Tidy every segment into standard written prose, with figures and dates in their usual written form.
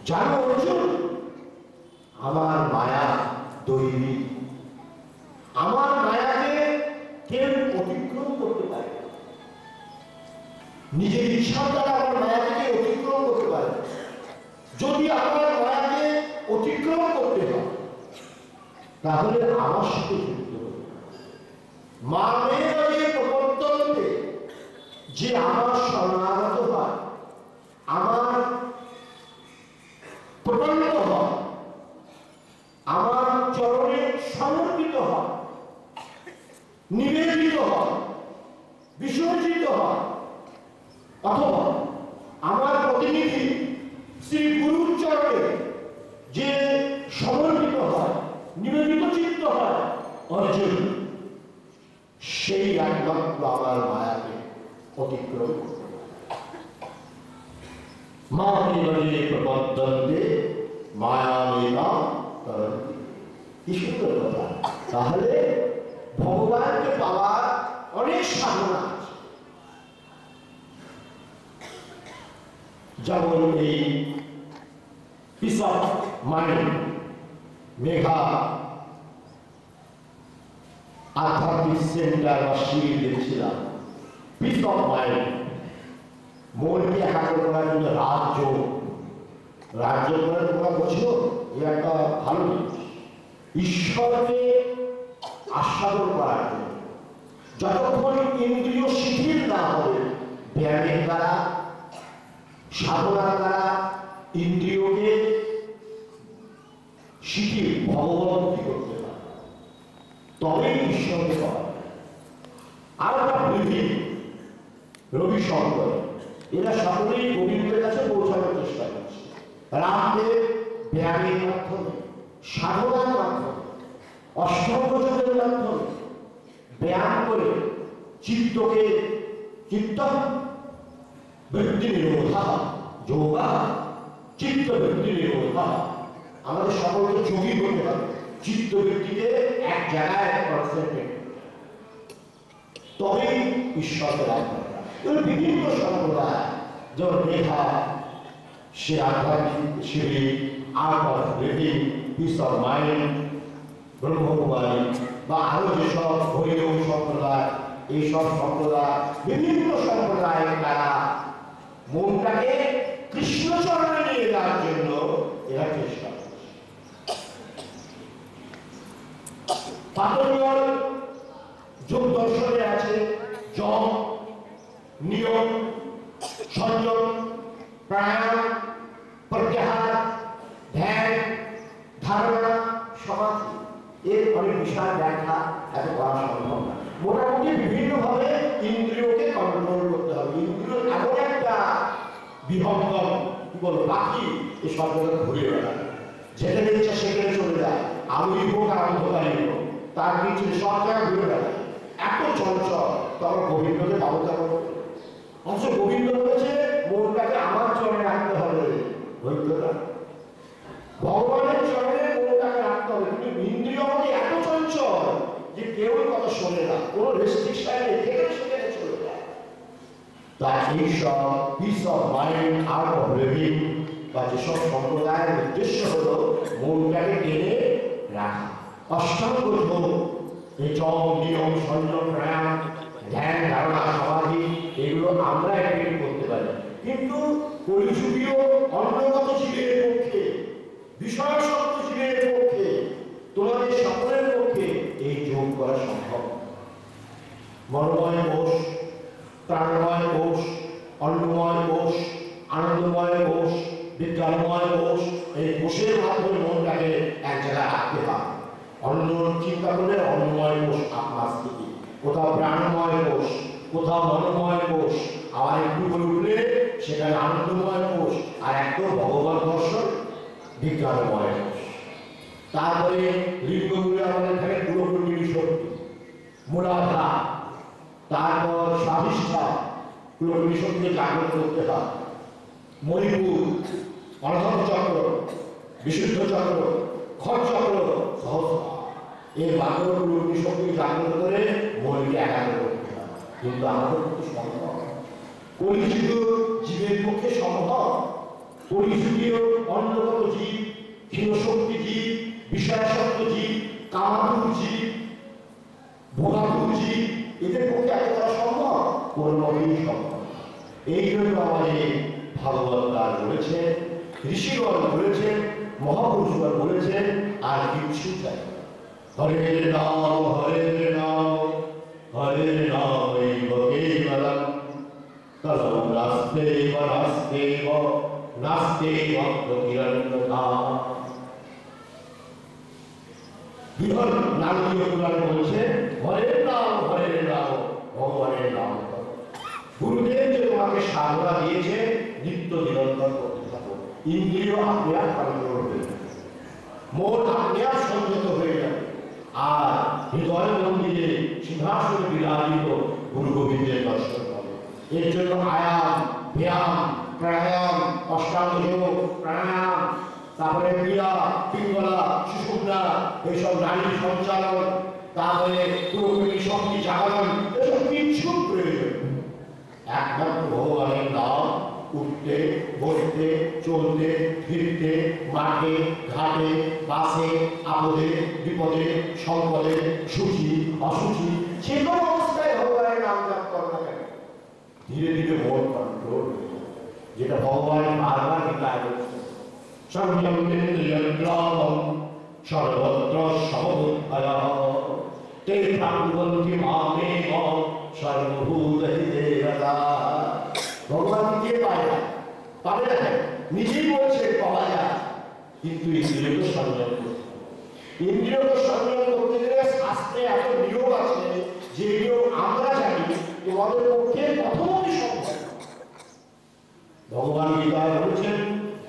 জানো অর্জুন, আমার মায়া দৈবিক, আমার মায়াকে কেউ অতিক্রম করতে পারে, নিজের ইচ্ছার দ্বারা আমার মায়াকে অতিক্রম করতে পারে। যদি আমার মায়াকে অতিক্রম করতে হয় তাহলে আমার সাথে যুক্ত হবে। মা মেয়ের প্রবর্তনকে যে আমার শরণাগত হয়, আমার প্রবন্ধ হয়, আমার চরণে সমর্পিত হয়, নিবেদিত হয়, বিসর্জিত হয়, অথবা আমার প্রতিনিধি শ্রী গুরুর চরণে যে সমর্পিত হয়, নিবেদিত চিত্ত হয় অর্জুন, সেই একমাত্র আমার মায়াকে অতিক্রম করতে পারে। মা মেয়ে প্রবর্তন্তে মায়া মেয়া তরন্তি। কি সুন্দর কথা। তাহলে ভগবানকে পাওয়ার অনেক সাধনা আছে। যেমন এই পিস অফ মাইন্ড, মেঘা আধ্যাত্মিক সেন্টার বা শিবির দেখছিলাম। পিস অফ মাইন্ড, মনকে একাগ্র করার জন্য রাজ্য করে তোমরা বোঝো, এ একটা ভালো জিনিস। ঈশ্বরকে আস্বাদন করার জন্য যতক্ষণ ইন্দ্রিয় শিথিল না হবে, ব্যায়ামের দ্বারা, সাধনার দ্বারা ইন্দ্রিয়কে শিথিল ভগবতী করতে পারে, তবেই ঈশ্বরকে পাওয়া যায়। আর একটা বৃদ্ধি রবি শঙ্কর, এরা সকলেই গোবিন্দের কাছে পৌঁছানোর চেষ্টা করছে। রামদেব ব্যায়ামের মাধ্যমে, সাধনার মাধ্যমে, অষ্টাঙ্গ যোগের মাধ্যমে ব্যায়াম করে চিত্তকে চিত্ত বৃদ্ধি নিরোধা যোগা চিত্ত বৃদ্ধি নিরোধা। আমাদের সকলকে যোগী করতে হবে, চিত্ত বৃদ্ধিকে এক জায়গায় কনসেন্ট্রেট, তবেই ঈশ্বরকে লাভ করা। বিভিন্ন সম্প্রদায় যেমন মেধা, সে আধ্যাত্মিক শিবির, art of living, peace of mind, Brahmakumari বা আরো যেসব হরিদেব সম্প্রদায়, এইসব সম্প্রদায়, বিভিন্ন সম্প্রদায়ের দ্বারা মনটাকে কৃষ্ণচরণে নিয়ে যাওয়ার জন্য এরা চেষ্টা করছে। পাতঞ্জল যোগ দর্শনে আছে যম, নিয়ম, সংযম, প্রাণায়াম, প্রত্যাহার, ধ্যান, ধারণা, সমাধি, এর অনেক বিশাল ব্যাখ্যা এত করা সম্ভব না। মোটামুটি বিভিন্নভাবে ইন্দ্রিয়কে কন্ট্রোল করতে হবে। ইন্দ্রিয় এমন একটা বিভঙ্গম, কি বলবো, পাখি এই সর্বদা ঘুরে বেড়ায়, যেখানে ইচ্ছা সেখানে চলে যায়, আলোই হোক আর অন্ধকারই হোক, তার কিছু সব জায়গায় ঘুরে বেড়ায়, এত চঞ্চল। তখন গোবিন্দকে পাবো কেমন? অথচ গোবিন্দ বলেছে মনটাকে আমার চরণে রাখতে হবে, ভগবানের চরণে মনটাকে রাখতে হবে। কিন্তু ইন্দ্রিয় আমাকে এত চঞ্চল যে কেউ কথা শোনে না, কোনো রেস্ট্রিকশন নেই, যেখানে সেখানে চলে যায়। তাই এইসব piece of mind, art of living বা যেসব সম্প্রদায়ের উদ্দেশ্য হলো মনটাকে টেনে রাখা। অষ্টাঙ্গ যোগ, এই যম, নিয়ম, সংযম, প্রাণায়াম, ধ্যান, ধারণা, সমাধি, এগুলো আমরা অ্যাক্টিভ করতে পারি। কিন্তু কলিযুগীয় অন্নগত জীবের পক্ষে, বিষয়াসক্ত জীবের পক্ষে, তোমাদের সকলের পক্ষে এই যোগ করা সম্ভব। মনোময় কোষ, প্রাণময় কোষ, অন্নময় কোষ, আনন্দময় কোষ, বিজ্ঞানময় কোষ, এই কোষের মাধ্যমে মনটাকে এক জায়গায় রাখতে হয়। অন্ন চিন্তা করলে অন্নময় কোষ আপনার স্থিতি, কোথাও প্রাণময় কোষ, কোথাও মনোময় কোষ, আবার একটু করে উঠলে সেখানে আনন্দময় কোষ, আর একদম ভগবান দর্শন বিজ্ঞানময় কোষ। তারপরে লিঙ্গগুলো আমাদের থাকে পুরোপুরি শক্তি, মূলাধার, তারপর স্বাধিষ্ঠা, পুরোপুরি শক্তিকে জাগ্রত করতে হয়। মণিপুর, অনাহত চক্র, বিশুদ্ধ চক্র, খড় চক্র, সহস্র, এই বাক্য পুরোপুরি শক্তিকে জাগ্রত করে মনকে একাগ্র করতে হয়। কিন্তু আমাদের পক্ষে সম্ভব, কলিযুগীয় জীবের পক্ষে সম্ভব, কলিযুগীয় অন্য কোনোভাবেই সম্ভব না। এই জন্য আমাদের ভাগবত দাস বলেছেন, ঋষিগণ বলেছেন, মহাপুরুষগণ বলেছেন, আর কিছু চাই না। হরে নাম হরে নাম হরে নাম কেবলম কলম নাস্তেব নাস্তেব নাস্তেব কিরণা। বৃহৎ নারদীয় পুরাণ বলছে হরে নাম ভগবানের নাম করো। গুরুদেব যে তোমাকে সাধনা দিয়েছে নিত্য নিরন্তর করতে থাকো। ইন্দ্রিয় আপনি আর কন্ট্রোল হয়ে যাবে, মন আপনি আর সংযত হয়ে যাবে, আর হৃদয় মন্দিরে সিংহাসনে বিরাজিত গুরু গোবিন্দের দর্শন হবে। এর জন্য আয়াম, ব্যায়াম, প্রাণায়াম, অষ্টাঙ্গ যোগ, প্রাণায়াম, তারপরে ক্রিয়া, পিঙ্গলা, সুষুম্না, এইসব নারী সঞ্চালন, তারপরে পুরোপুরি শক্তি জাগরণ, এসব কিছু প্রয়োজন। একমাত্র ভগবানের নাম উঠতে বসতে চলতে ফিরতে মাঠে ঘাটে বাসে আপদে বিপদে সম্পদে সুচি অসুচি যে কোনো অবস্থায় ভগবানের নাম জপ করো না কেন, ধীরে ধীরে মন কন্ট্রোল, যেটা ভগবান বারবার গীতায় বলছে সংযমেন্দ্রিয়গ্রামম সর্বত্র সমবুদ্ধয়ঃ তে প্রাপ্নুবন্তি মামেব সর্বভূতহিতে রতা। ভগবান দিয়ে পায় না, পাবে না কেন? নিজেই বলছে পাওয়া যায়, কিন্তু ইন্দ্রিয়কে সংযম করতে, ইন্দ্রিয়কে সংযম করতে গেলে শাস্ত্রে এত নিয়ম আছে যে নিয়ম আমরা জানি তোমাদের পক্ষে প্রথমই সম্ভব। ভগবান গীতায় বলেছেন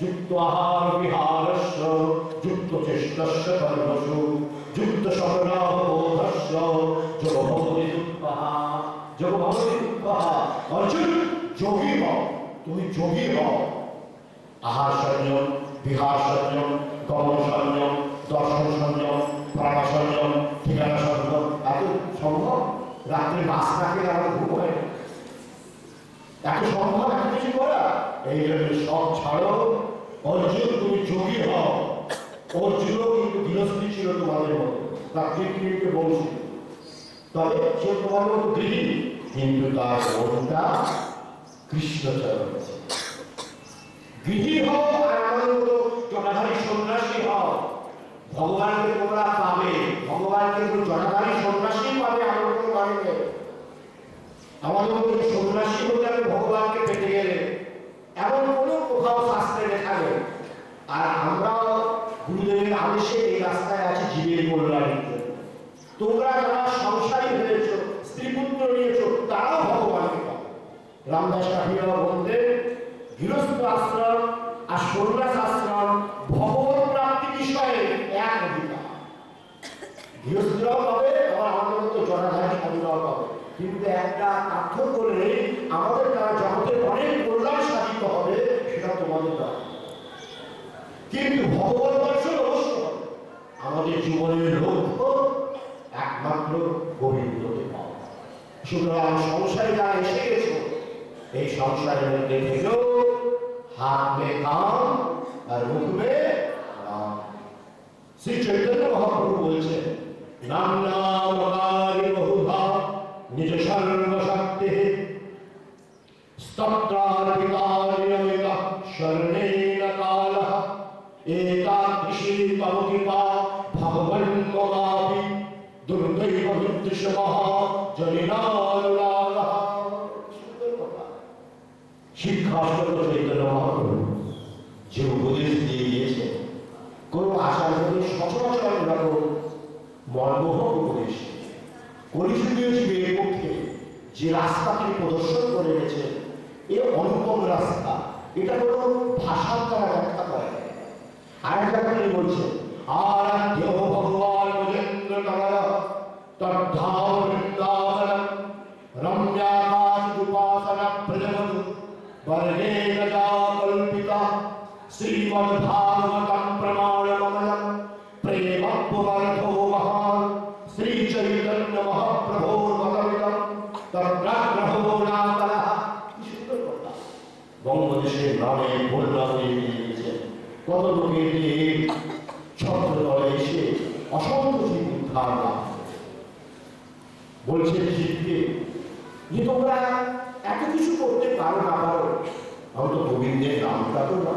যুক্ত আহার বিহারস্য যুক্ত চেষ্টস্য কর্মসু যুক্ত সমরাবোধস্য যোগভবতি দুঃখঃ যোগভবতি দুঃখঃ। অর্জুন যোগী হও, তুমি যোগী হও। আহার সংযম, বিহার সংযম, গমন সংযম, দর্শন সংযম, প্রাণ সংযম, ঠিকানা সংযম, এত সম্ভব? রাত্রে মাছ না খেলে আমার ঘুম হয় না, এত সম্ভব এত কিছু করা? এই জন্য সব ছাড়ো। অর্জুন তুমি যোগী হও। অর্জুনও কিন্তু গৃহস্থী ছিল তোমাদের মতো, তার পৃথিবীকে বলছি, তবে সে তোমার মতো গৃহী, কিন্তু তার মনটা কৃষ্ণচরণ। গৃহী হও আর আমাদের মতো জটাধারী সন্ন্যাসী হও। ভগবানকে তোমরা পাবে, ভগবানকে জটাধারী সন্ন্যাসী পাবে, আমাদের কোনো মানে নেই। আমাদের মতো সন্ন্যাসী হতে আমি ভগবানকে পেতে গেলে এমন কোনো কোথাও শাস্ত্রে লেখা নেই। আর আমরাও গুরুদেবের আদেশে এই রাস্তায় আছি জীবের কল্যাণের জন্য। তোমরা যারা সংসারী হয়েছ, স্ত্রী পুত্র নিয়েছ, তারাও ভগবানকে পাবে। রামদাস কাঠিয়ারা বলতেন গৃহস্থ আশ্রম আর সন্ন্যাস আশ্রম ভগবত প্রাপ্তি বিষয়ে এক অধিকার। গৃহস্থরাও পাবে, আবার আমাদের মতো জটাধারী সাধুরাও পাবে, কিন্তু একটা পার্থক্য করে আমাদের দ্বারা জগতের অনেক কল্যাণ সাধিত হবে, সেটা তোমাদের দ্বারা। কিন্তু ভগবত দর্শন অবশ্য হবে। আমাদের জীবনের লক্ষ্য একমাত্র গোবিন্দকে পাওয়া। সুতরাং সংসারে যারা এসে গেছো, এই সংসারের মধ্যে থেকেও হাত মে কাম আর মুখ মে রাম। শ্রী চৈতন্য মহাপ্রভু বলছেন নাম নাম কারি বহুধা নিজ সর্বশক্তি স্তোত্রার্পিতানিয়মিত শরণেন কালঃ এতাদৃশী তব কৃপা ভগবন মমাপি দুর্দৈব বিদ্বিষমঃ জনিনানুরাগঃ। শিক্ষাষ্টক চৈতন্য মহাপ্রভু যে উপদেশ দিয়ে গিয়েছে, কোন আচার্যদের সচরাচর এরকম মর্মহক উপদেশ কলিযুগীয় জীবের পক্ষে যে রাস্তা তিনি প্রদর্শন করে গেছেন, এ অনুপম রাস্তা। এটা কোনো ভাষার দ্বারা ব্যাখ্যা করে। আর একটা তিনি বলছেন আরাধ্য ভগবান গজেন্দ্র কামল তদ্ধাম বৃন্দাবন রম্যাকাশ উপাসনা প্রজবতু বর্গে গজা কল্পিতা শ্রীমদ্ ভাগবতম প্রমাণমমলম প্রেমপবরথো মহান শ্রী চৈতন্য মহাপ্রভোর মতমিদম তদ্গ্রহো নামলঃ। কি সুন্দর কথা! বঙ্গদেশের নামে বন্যা হয়ে গিয়েছে, কত লোকের ছত্রতলে এসে অসংখ্য জীব উদ্ধার লাভ। বলছে জীবকে যে তোমরা এত কিছু করতে পারো না পারো, হয়তো গোবিন্দের নামটা তো না।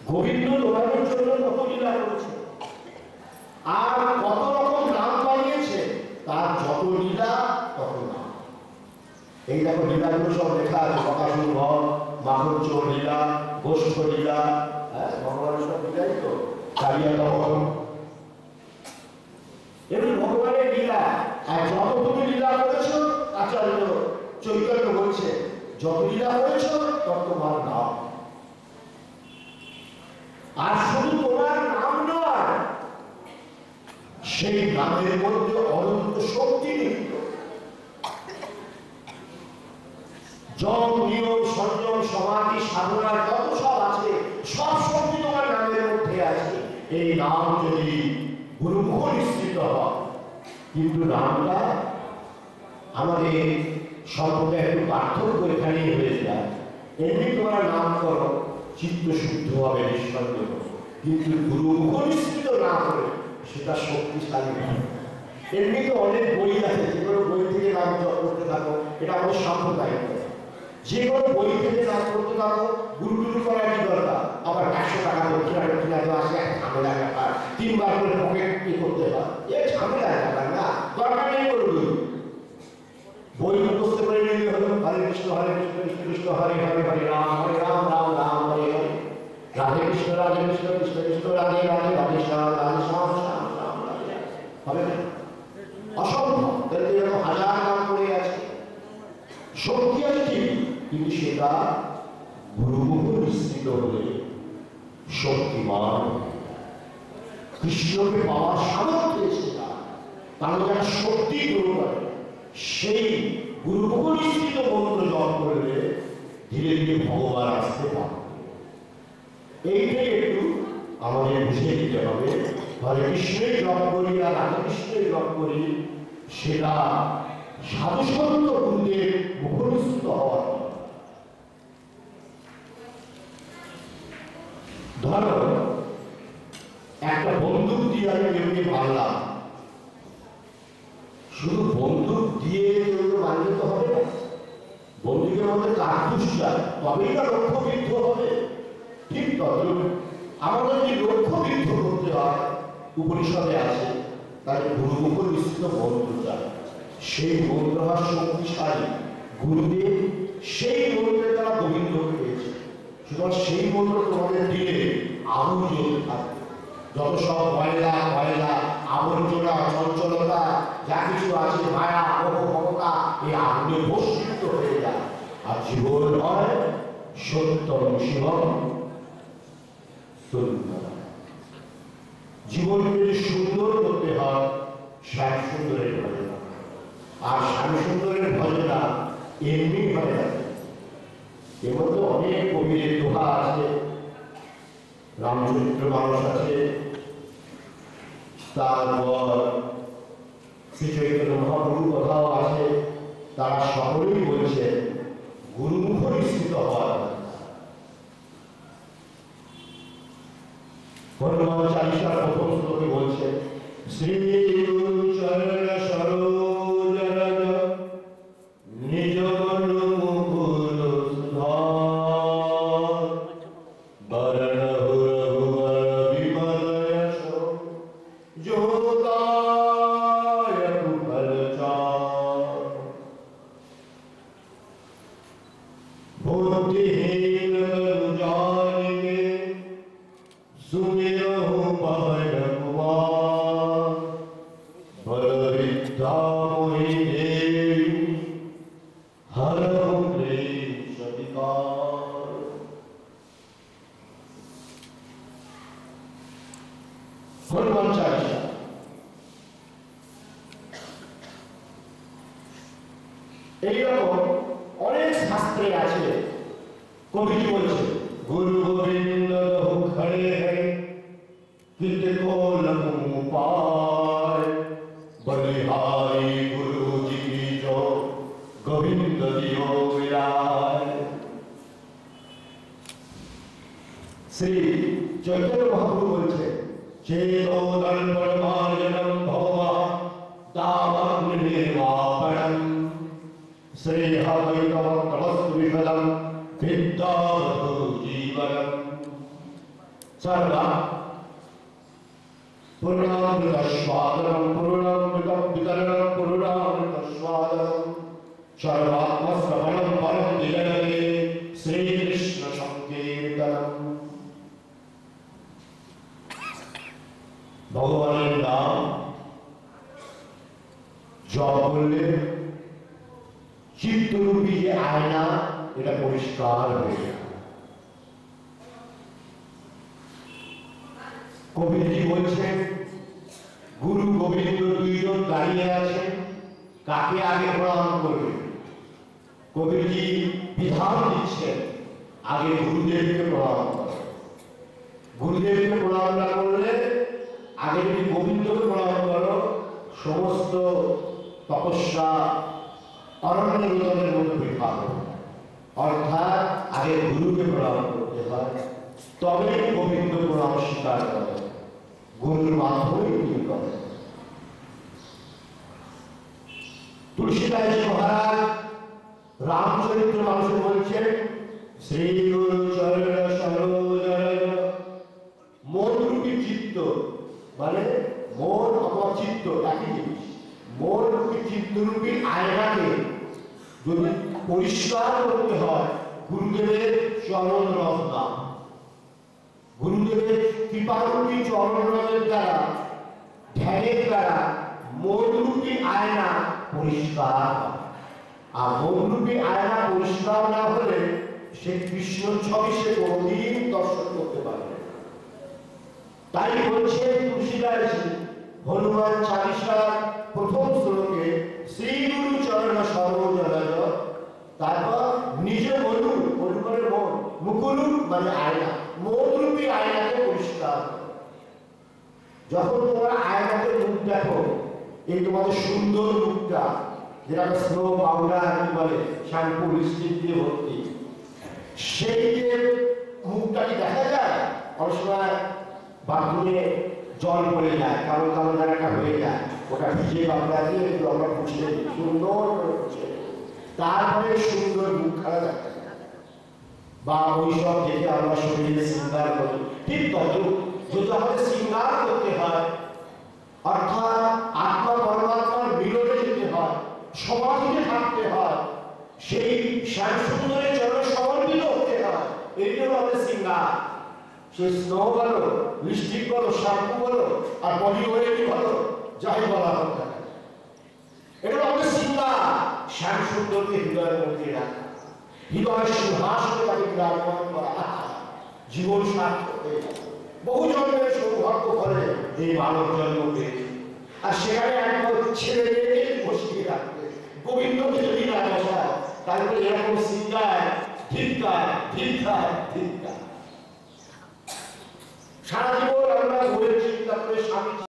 গোবিন্দ তোমাদের জন্য কত লীলা করেছে, আর কত রকম নাম বানিয়েছে, তার যত লীলা তত নাম। এই দেখো লীলাগুলো সব লেখা আছে, বকাসুর বধ, মাধবচোর লীলা, গোষ্ঠ লীলা, ভগবানের সব লীলাই তো, কালিয়া দমন, এমনি ভগবানের লীলা। আর যত তুমি লীলা করেছো, আচার্য চৈতন্য বলছে, যত লীলা করেছো তত তোমার নাম। আর শুধু তোমার নাম নয়, সেই নামের মধ্যে অনন্ত শক্তি নিহিত। যম, নিয়ম, সংযম, সমাধি, সাধনা যত সব আছে, সব শক্তি তোমার নামের মধ্যে আছে। এই নাম যদি গুরুমুখ নিশ্চিত হয়, কিন্তু নামটা আমাদের সম্প্রদায় একটু পার্থক্য এখানেই হয়ে যায়। এমনি তোমরা নাম করো, চিত্ত শুদ্ধ হবে নিঃসন্দেহ, কিন্তু গুরুমুখ নিশ্চিত না করে সেটা শক্তিশালী নয়। এমনি তো অনেক বই আছে, যেগুলো বই থেকে নাম জপ করতে থাকো, এটা আমাদের সাম্প্রদায়িক। যে কোনো বই থেকে নাম করতে থাকো, গুরু টুরু করার কি দরকার? আবার 100 টাকা দক্ষিণা দেওয়া আসে, এক ঝামেলা ব্যাপার, 3 বার করে পকেট কি করতে হয়, এ ঝামেলা ব্যাপার না, দরকার নেই করবি। বই মুখস্থ করে নিলে হলো হরে কৃষ্ণ কৃষ্ণ কৃষ্ণ হরে হরে, হরে রাম রাম রাম হরে হরে, রাধে কৃষ্ণ কৃষ্ণ কৃষ্ণ রাধে রাধে, রাধে শ্যাম শ্যাম শ্যাম রাধে। হবে না? অসম্ভব। এরকম হাজার নাম করে আছে, শক্তি আছে ঠিক, কিন্তু সেটা গুরুমুখ নিশ্চিত হলে শক্তিমান। কৃষ্ণকে পাওয়ার সামর্থ্য সেটা, কারণ যারা শক্তি গ্রহণ করে, সেই গুরুমুখ নিশ্চিত মন্ত্র জপ করলে ধীরে ধীরে ভগবান আসতে পারে। এইটাই একটু আমাদের বুঝে দিতে হবে। হরে কৃষ্ণের জপ করি আর রাধে কৃষ্ণের জপ করি, সেটা সাধুসন্ত গুরুদের মুখস্থ হওয়া। ধরো একটা বন্দুক দিয়ে আমি কেউকে মারলাম, শুধু বন্দুক দিয়ে কেউ মারলে তো হবে না, বন্দুকের মধ্যে কার্তুজ চাই, তবেই না লক্ষ্যবিদ্ধ হবে। ঠিক তদ্রুপ আমাদের যদি লক্ষ্যবিদ্ধ করতে হয়, উপনিষদে আছে, তাহলে গুরুমুখ নিশ্চিত মন্ত্র চাই। সেই মন্ত্র হওয়ার শক্তিশালী, গুরুদেব সেই মন্ত্রের দ্বারা গোবিন্দ পেয়েছে। সুতরাং সেই মন্ত্র তোমাদের দিলে আগুন জ্বলতে থাকবে। যত সব ময়লা আবর্জনা, চঞ্চলতা যা কিছু আছে, মায়া মোহ মমতা, এই আগুনে ভস্মীভূত হয়ে যায়। আর জীবন হয় সত্যম শিবম সুন্দর। জীবনকে যদি সুন্দর করতে হয়, শ্যাম সুন্দরের ভজনা। আর শ্যাম সুন্দরের ভজনা এমনি হয় না, এর মধ্যে অনেক কবিদের দোহা আছে, রামচরিত্র মানস আছে, তারপর শ্রী চৈতন্য মহাপ্রভুর কথাও আছে। তারা সকলেই বলছে গুরুমুখ নিশ্চিত হওয়ার। হনুমান চালিসার প্রথম শ্লোকে বলছে, শ্রী গুরু চরণ সরোজ রজ নিজ মন মুকুল সুধর, বরণ রঘুবর বিমল যশ যোদায়ক ফল চার, बुद्धिहीन जानिके सुमिरहु पवन कुमार, बल विद्या मोहि देवी हरहु क्लेश विकार। हनुमान चालीसा এইরকম অনেক শাস্ত্রে আছে। কবিজি বলছে, গুরু গোবিন্দ বহু খড়ে হ্যায় কিত কো লখু পায়, বলিহারি গুরু জি কি জো গোবিন্দ দিও বিরায়। শ্রী চৈতন্য মহাপ্রভু বলছে, চেতো দর্পণ মার্জনম ভবা দাবাগ্নি নির্বাপণম, श्रेयःवैतमस्तु विफलं विद्यावतु जीवनं सर्वा पूर्णामृतस्वादनं पूर्णामृतं वितरणं पूर्णामृतस्वादनं सर्वात्मश्रवणं परं दिगणते श्रीकृष्ण संकीर्तनम्। भगवाনের नाम जप করলে চিত্তরূপী যে আয়না এটা পরিষ্কার হয়ে যায়। কবিজি বলছেন গুরু গোবিন্দ দুইজন দাঁড়িয়ে আছেন, কাকে আগে প্রণাম করবে? কবিজি বিধান দিচ্ছেন আগে গুরুদেবকে প্রণাম করো। গুরুদেবকে প্রণাম না করলে আগে যদি গোবিন্দকে প্রণাম করো সমস্ত তপস্যা অরণ্য রোদনের মধ্যে বিভাগ, অর্থাৎ আগে গুরুকে প্রণাম করতে হয়, তবে গোবিন্দ প্রণাম স্বীকার করে, গুরুর মাধ্যমে তিনি করে। তুলসীদাস মহারাজ রামচরিত্র মানসে বলছেন শ্রী গুরু চরণ সরোজ মনরূপী চিত্ত, মানে মন অথবা চিত্ত একই জিনিস। মনরূপী চিত্তরূপী আয়নাকে যদি পরিষ্কার করতে হয় গুরুদেবের চরণ রস দান, গুরুদেবের কৃপারূপী চরণ রসের দ্বারা, ধ্যানের দ্বারা মনরূপী আয়না পরিষ্কার হয়। আর মনরূপী আয়না পরিষ্কার না হলে সে কৃষ্ণ ছবি সে কোনদিন দর্শন করতে পারবে। তাই বলছে তুলসীদাস হনুমান চালিসার প্রথম শ্লোকে শ্রী গুরু চরণ সরোজ রজ, তারপর নিজ মনু, মনু মানে মন, মুকুরু মানে আয়না, মনরূপী আয়নাকে পরিষ্কার। যখন তোমরা আয়নাতে মুখ দেখো, এই তোমাদের সুন্দর মুখটা যেটাকে স্নো পাউডার বলে, শ্যাম্পু লিপস্টিক দিয়ে ভর্তি, সেই যে মুখটা কি দেখা যায়? অনেক সময় বাথরুমে জল পড়ে যায়, কারণ কারণ জায়গাটা হয়ে যায়, ওটা ভিজে কাপড়া দিয়ে একটু আমরা পুষিয়ে দিই, সুন্দর করে পুষিয়ে দিই, তারপরে সুন্দর মুখখানা দেখা যায়। বা ওই সব দেখে আমরা শরীরে শৃঙ্গার করি, ঠিক তত যদি আমাদের শৃঙ্গার করতে হয়, অর্থাৎ আত্মা পরমাত্মার মিলনে যেতে হয়, সমাধিতে থাকতে হয়, সেই শ্যাম সুন্দরের চরণে সমর্পিত হতে হয়, এই জন্য আমাদের শৃঙ্গার। সে স্নো বলো, লিপস্টিক বলো, শ্যাম্পু বলো, আর বডি ওয়েল বলো, যাই বলা হোক না, এটা আমাদের শৃঙ্গার। শ্যাম সুন্দরকে হৃদয়ের মধ্যে রাখা, হৃদয়ের সিংহাসনে তাকে বিরাজমান করা, জীবন সার্থক হয়ে যায়। বহু জন্মের সৌভাগ্য ফলে এই মানব জন্ম পেয়েছে। আর সেখানে একবার ছেলে মেয়েকে বসিয়ে রাখবে, গোবিন্দকে যদি না বসায়, তাহলে এরকম শৃঙ্গার ধিক্কার ধিক্কার ধিক্কার। সারা জীবন আমরা ঘুরে চিন্তা করে স্বামী